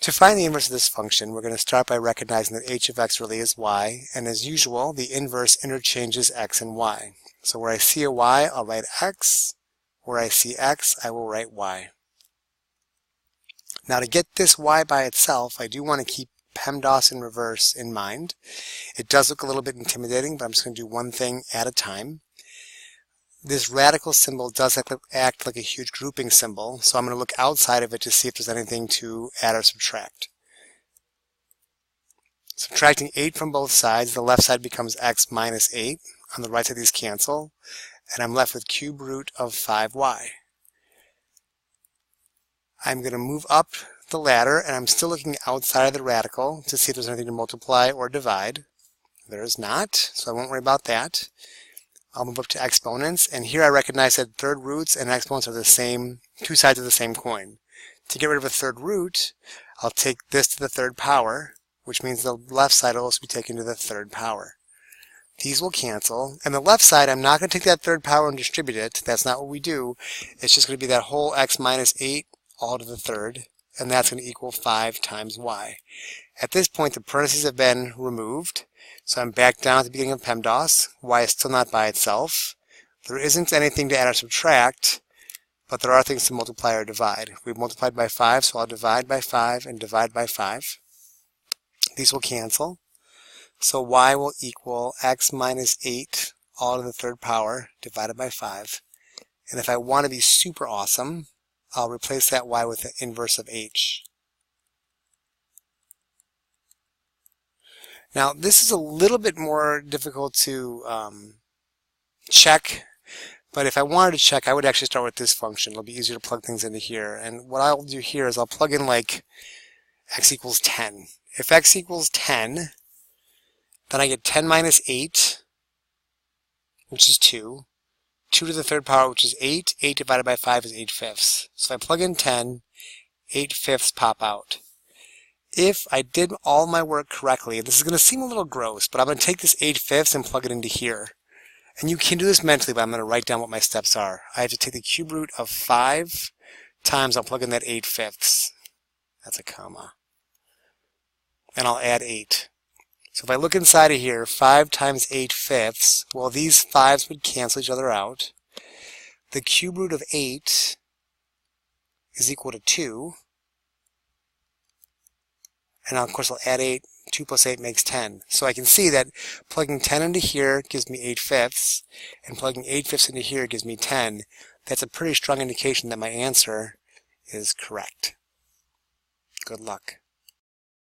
To find the inverse of this function, we're going to start by recognizing that h of x really is y, and as usual, the inverse interchanges x and y. So where I see a y, I'll write x. Where I see x, I will write y. Now to get this y by itself, I do want to keep PEMDAS in reverse in mind. It does look a little bit intimidating, but I'm just going to do one thing at a time. This radical symbol does act like a huge grouping symbol, so I'm going to look outside of it to see if there's anything to add or subtract. Subtracting 8 from both sides, the left side becomes x minus 8. On the right side, these cancel, and I'm left with cube root of 5y. I'm going to move up the ladder, and I'm still looking outside of the radical to see if there's anything to multiply or divide. There is not, so I won't worry about that. I'll move up to exponents, and here I recognize that third roots and exponents are the same, two sides of the same coin. To get rid of a third root, I'll take this to the third power, which means the left side will also be taken to the third power. These will cancel, and the left side, I'm not going to take that third power and distribute it. That's not what we do. It's just going to be that whole x minus 8 all to the third, and that's going to equal 5 times y. At this point, the parentheses have been removed, so I'm back down at the beginning of PEMDAS. Y is still not by itself. There isn't anything to add or subtract, but there are things to multiply or divide. We've multiplied by 5, so I'll divide by 5 and divide by 5. These will cancel. So y will equal x minus 8 all to the third power divided by 5. And if I want to be super awesome, I'll replace that y with the inverse of h. Now this is a little bit more difficult to check, but if I wanted to check, I would actually start with this function. It'll be easier to plug things into here. And what I'll do here is I'll plug in like x equals 10. If x equals 10, then I get 10 minus 8, which is 2. 2 to the third power, which is 8. 8 divided by 5 is 8/5. So if I plug in 10, 8/5 pop out. If I did all my work correctly, this is going to seem a little gross, but I'm going to take this 8/5 and plug it into here. And you can do this mentally, but I'm going to write down what my steps are. I have to take the cube root of 5 times, I'll plug in that 8/5. That's a comma. And I'll add 8. So if I look inside of here, 5 times 8/5, well, these 5s would cancel each other out. The cube root of 8 is equal to 2. And of course, I'll add 8. 2 plus 8 makes 10. So I can see that plugging 10 into here gives me 8/5, and plugging 8/5 into here gives me 10. That's a pretty strong indication that my answer is correct. Good luck.